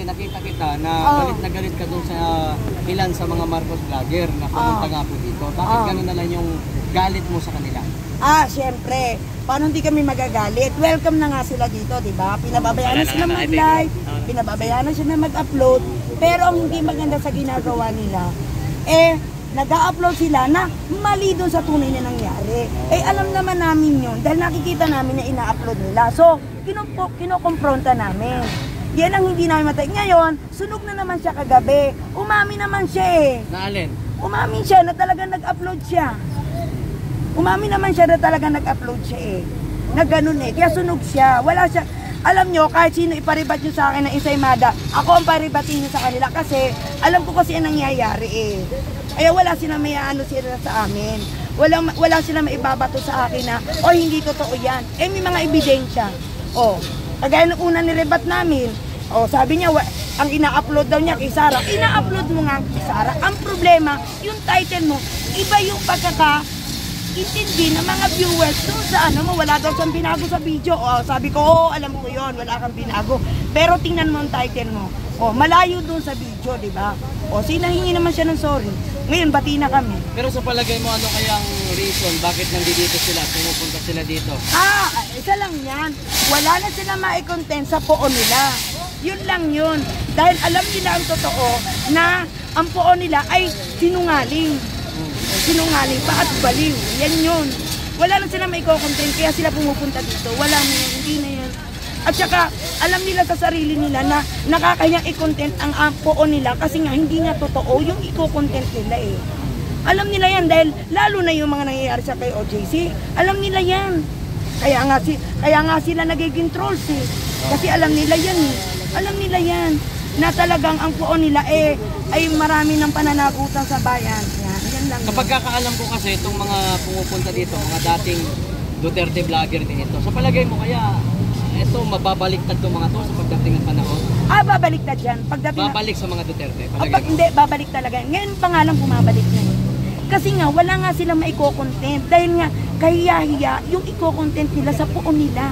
Nakita kita na galit ka dun sa ilan sa mga Marcos vlogger na pumunta nga po dito. Bakit gano'n na lang yung galit mo sa kanila? Siyempre. Paano hindi kami magagalit? Welcome na nga sila dito, di ba? Pinababayaan na sila mag-live, pinababayaan na sila mag-upload. Pero ang hindi maganda sa ginagawa nila, nag-upload sila na mali doon sa tunay na nangyari. Alam naman namin yun dahil nakikita namin na ina-upload nila. So, kinokompronta namin. Yan ang hindi namin matay. Ngayon, sunog na naman siya kagabi. Umami naman siya Na alin? Umami siya na talagang nag-upload siya. Umami naman siya na talagang nag-upload siya Na ganun Kaya sunog siya. Wala siya. Alam nyo, kahit sino iparibat nyo sa akin ng Insaymada, ako ang paribatin nyo sa kanila kasi alam ko kasi ang nangyayari Kaya wala sila may sila sa amin. Wala sila maibabato sa akin na, hindi totoo yan. May mga ebidensya. Kagaya ng una nirebat namin, sabi niya, ang ina-upload daw niya kay Sara. Ina-upload mo nga kay Sara. Ang problema, yung title mo, iba yung pagkaka-intindi ng mga viewers doon sa wala daw siyang binago sa video. Sabi ko, alam ko yon, wala kang binago. Pero tingnan mo ang title mo. Malayo doon sa video, di ba? Sinahingi naman siya ng sorry. Ngayon, bati na kami. Pero sa palagay mo, ano kayang reason? Bakit nandito sila? Pumupunta sila dito? Isa lang yan. Wala na sila mai-content sa poon nila. Yun lang yun. Dahil alam nila ang totoo na ang poon nila ay sinungaling. Sinungaling pa at baliw. Yan yun. Wala na sila mai-content kaya sila pumupunta dito. Wala na yun. Hindi na yun. At saka, alam nila sa sarili nila na nakakayang i-content ang poon nila kasi nga hindi nga totoo yung i-content nila Alam nila yan dahil lalo na yung mga nangyayari sa kay OJC. Alam nila yan. Kaya nga sila nagiging trolls Kasi alam nila yan Alam nila yan na talagang ang poon nila ay marami ng pananagutan sa bayan. Yan lang. Kapag kakaalam ko kasi itong mga pumupunta dito, mga dating Duterte vlogger din ito. Sa palagay mo kaya mababaliktad itong mga to sa pagdating ng panahon? Babaliktad yan. Babalik sa mga Duterte? Hindi, babalik talaga. Ngayon pa nga lang bumabalik na Kasi nga, wala nga silang maiko-content. Dahil nga, kahiya-hiya yung iko-content nila sa poon nila.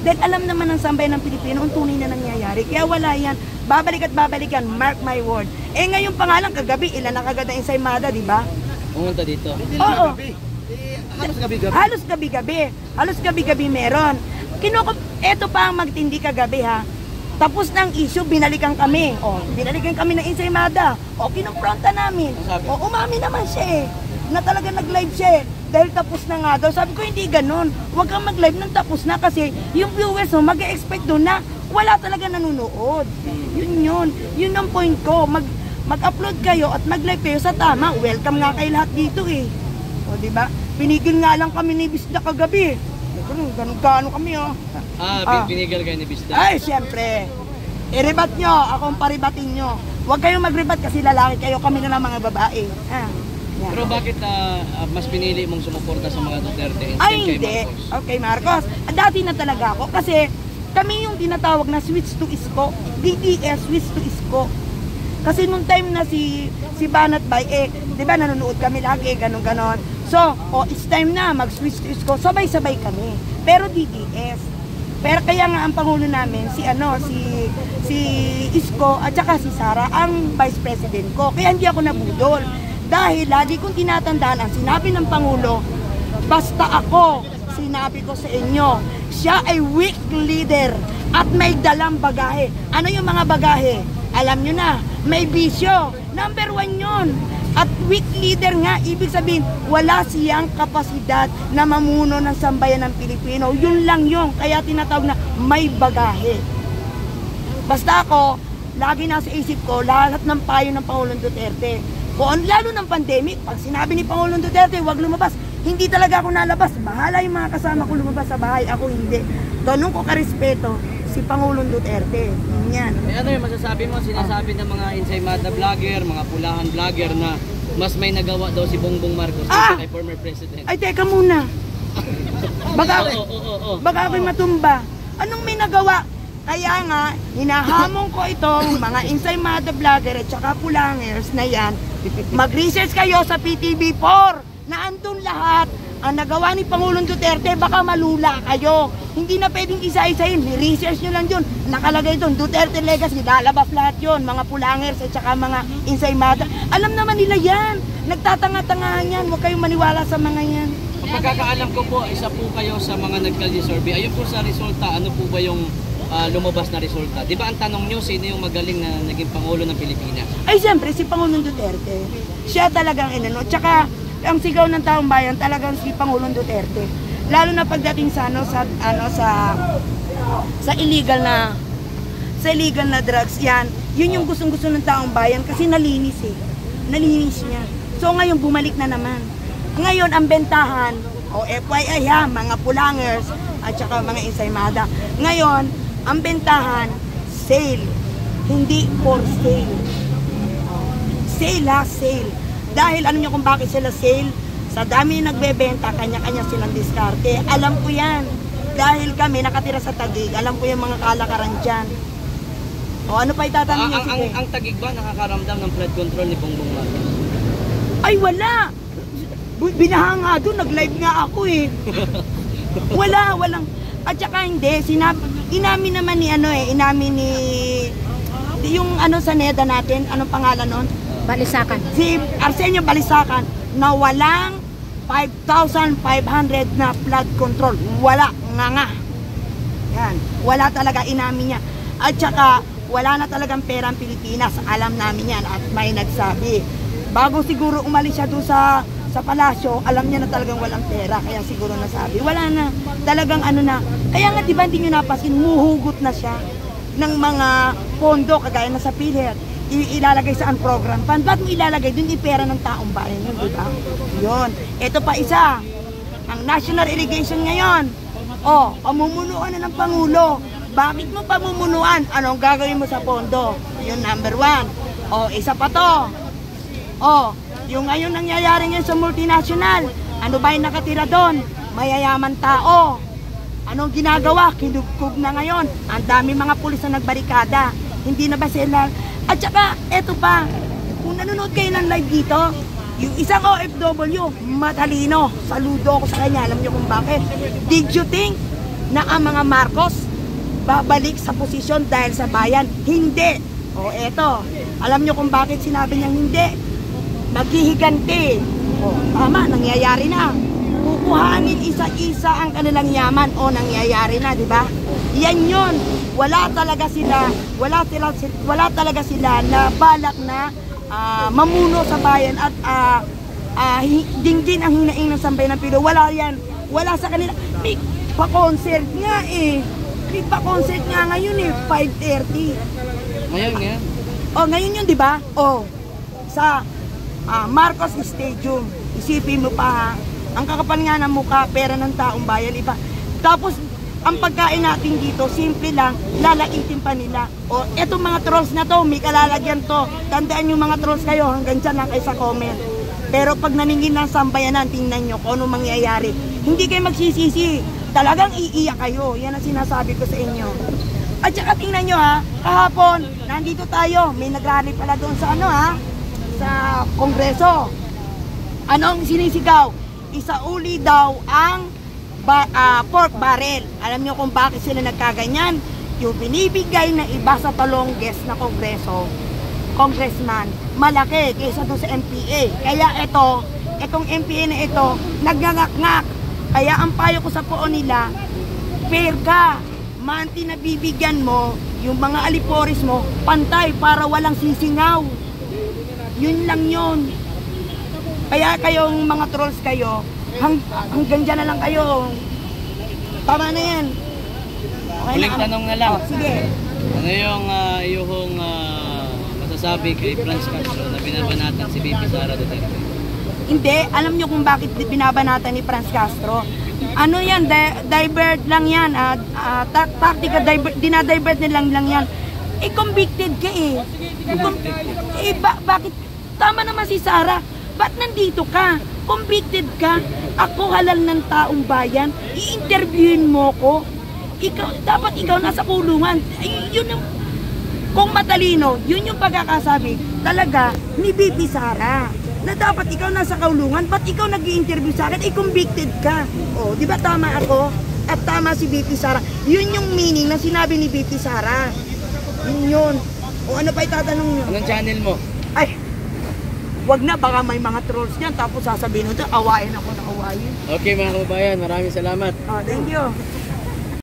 Dahil alam naman ng sambayan ng Pilipino ang tunay na nangyayari. Kaya wala yan. Babalik at babalik yan. Mark my word. Ngayon pa nga lang, kagabi, ilan na kagad ang Insaymada, di ba? Pumunta dito? Oo. Halos gabi-gabi? Halos gabi-gabi. Halos gabi-gabi meron. Eto pa ang magtindi kagabi Tapos ng issue, binalikan kami. Binalikan kami ng Insaymada. Kinumpronta namin. Umami naman siya na talaga nag-live siya Dahil tapos na nga daw. Sabi ko, hindi ganun. Huwag kang mag-live nang tapos na kasi yung viewers mo, mag-expect doon na wala talaga nanonood. Yun ang point ko. Mag-upload kayo at mag-live kayo sa tama. Welcome nga kayo lahat dito diba? Pinigil nga lang kami ni Bisda kagabi. Ganun kami pinigil kayo ni Bisda? Ay, siyempre. I-rebat nyo, akong paribatin nyo. Huwag kayong mag-rebat kasi lalaki kayo, kami na lang mga babae. Pero bakit mas pinili mong sumuporta sa mga Duterte instead kay hindi. Marcos? Okay, Marcos. Dati na talaga ako kasi kami yung tinatawag na switch to isko. DDS, switch to isko. Kasi nung time na si Banat Bay, di ba nanonood kami lagi, ganon-ganon. So, it's time na mag-switch to isko. Sabay-sabay kami. Pero DDS. Pero kaya nga ang Pangulo namin, si Isko at saka si Sara, ang Vice President ko. Kaya hindi ako nabudol. Dahil lagi kong tinatandaan ang sinabi ng Pangulo, basta ako, sinabi ko sa inyo, siya ay weak leader at may dalang bagahe. Ano yung mga bagahe? Alam nyo na, may bisyo. Number 1 yun. At weak leader nga, ibig sabihin, wala siyang kapasidad na mamuno ng sambayan ng Pilipino. Yun lang yun. Kaya tinatawag na may bagahe. Basta ako, lagi nasa isip ko, lahat ng payo ng Pangulong Duterte. Lalo ng pandemic, pag sinabi ni Pangulong Duterte, huwag lumabas. Hindi talaga ako nalabas. Bahala yung mga kasama ko lumabas sa bahay. Ako hindi. Ganun ko karespeto si Pangulong Duterte. Yan. Ano yung masasabi mo? Sinasabi ng mga Insaymada vlogger, mga pulahan vlogger na mas may nagawa daw si Bongbong Marcos kay former president. Ay, teka muna. Baka ako'y matumba. Anong may nagawa? Kaya nga, hinahamon ko itong mga Insaymada vlogger at saka pulangers na yan. Mag-research kayo sa PTV4 na andun lahat ang nagawa ni Pangulong Duterte, baka malula kayo. Hindi na pwedeng isa-isahin. Research nyo lang yun. Nakalagay doon, Duterte Legacy, lalabas lahat yun. Mga pulangers at saka mga insaymada. Alam naman nila yan. Nagtatanga-tangahan yan. Huwag kayong maniwala sa mga yan. Ang pagkakaalam ko po, isa po kayo sa mga nag-Kalye survey. Ayun po sa resulta, ano po ba yung lumabas na resulta? Di ba ang tanong nyo, sino yung magaling na naging Pangulo ng Pilipinas? Ay, siyempre, si Pangulong Duterte. Siya talagang inano. Tsaka, ang sigaw ng taong bayan talagang si Pangulong Duterte. Lalo na pagdating sa illegal na drugs yan. Yun yung gustong-gusto ng taong bayan kasi nalinis eh. Nalinis niya. So ngayon bumalik na naman. Ngayon ang bentahan o FYI ha, mga pulangers at saka mga insaymada. Ngayon, ang bentahan sale, hindi for sale. Sale ha, sale. Dahil alam niyo kung bakit sila sale? Sa dami nagbebenta, kanya-kanya silang diskarte. Alam ko yan. Dahil kami nakatira sa Taguig, alam ko yung mga kalakaran dyan. O ano pa itatanong niyo? Ang Taguig ba nakakaramdam ng flood control ni Bongbong Marcos? Ay wala! Binaha nga doon, nag-live nga ako eh. Walang. At saka hindi, inamin naman ni yung sa NEDA natin, anong pangalan nun? Balisakan. Si Arsenio Balisakan na walang 5,500 na flood control. Wala nga. Yan. Wala talaga, inamin niya. At saka, wala na talagang pera ang Pilipinas. Alam namin yan at may nagsabi. Bago siguro umalis siya doon sa palasyo, alam niya na talagang walang pera. Kaya siguro nasabi, wala na. Talagang na. Kaya nga, di ba hindi nyo napasin, muhugot na siya ng mga pondo, kagaya na sa PhilHealth. Ilalagay saan program fund. Ba't mo ilalagay doon yung pera ng taong bayan yun, di ba? Yun. Ito pa isa. Ang National Irrigation ngayon. Pamumunuan na ng Pangulo. Bakit mo pamumunuan? Anong gagawin mo sa pondo? Yun, number 1. Isa pa to. Yung ngayon nangyayari ngayon sa multinational. Ano ba yung nakatira doon? Mayayaman tao. Anong ginagawa? Kinugkog na ngayon. Ang dami mga pulis na nagbarikada. Hindi na ba sila? At saka, eto pa, kung nanonood kayo ng live dito, yung isang OFW, matalino, saludo ako sa kanya, alam niyo kung bakit. Did you think na ang mga Marcos babalik sa posisyon dahil sa bayan? Hindi. Eto, alam niyo kung bakit sinabi niyang hindi? Maghihiganti. Tama, nangyayari na. Kukuhanin isa-isa ang kanilang yaman. Nangyayari na, di ba? Yan yun. Wala talaga sila na balak na mamuno sa bayan at dinggin ang hinaing ng sambayan ng Pilo. Wala yan. Wala sa kanila. May pa-concert nga eh. May pa-concert nga ngayon eh. 5:30. Ngayon. Ngayon yun, di ba? Sa Marcos Stadium. Isipin mo pa ha. Ang kakapal nga ng mukha, pera ng taong bayan, iba. Tapos, ang pagkain natin dito, simple lang, lalaitin pa nila. Etong mga trolls na to, may kalalagyan to. Tandaan yung mga trolls kayo, hanggang dyan lang kayo sa comment. Pero pag naningin ng sambayanan, tingnan nyo kung anong mangyayari. Hindi kayo magsisisi. Talagang iiyak kayo. Yan ang sinasabi ko sa inyo. At saka tingnan nyo ha, kahapon, nandito tayo. May nagrally pala doon sa sa Kongreso. Anong sinisigaw? Isauli daw ang pork barrel. Alam niyo kung bakit sila nagkaganyan? Yung binibigay na iba sa talonggest na congressman, malaki kaysa doon sa MPA. Kaya itong MPA na ito, nagnangak-ngak. Kaya ang payo ko sa poon nila, fair ka. Manti na bibigyan mo, yung mga aliporis mo, pantay para walang sisingaw. Yun lang yun. Kaya kayong mga trolls kayo, hanggang dyan na lang kayo. Tama na yan. Okay Huling tanong na lang. Sige. Ano yung iyong masasabi kay Franz Castro na binabanatan si VP Sara Duterte? Hindi, alam nyo kung bakit binabanatan ni Franz Castro. Ano yan, divert lang yan. Tactical divert, dinadivert nilang lang yan. Convicted ka eh. Bakit? Tama naman si Sara. Ba't nandito ka? Convicted ka? Ako halal ng taong bayan. I-interviewin mo ko. Dapat ikaw nasa kulungan. Kung matalino, yun yung pagkakasabi talaga ni VP Sara. na dapat ikaw nasa kaulungan, ba't ikaw nag-i-interview sa akin? Convicted ka. O, di ba tama ako? At tama si BP Sara. Yun yung meaning na sinabi ni BP Sara. Yun. O ano pa itatanong nyo? Anong channel mo? Ay, wag na, baka may mga trolls dyan. Tapos sasabihin nyo, awain ako na awain. Okay mga kababayan, maraming salamat. Thank you.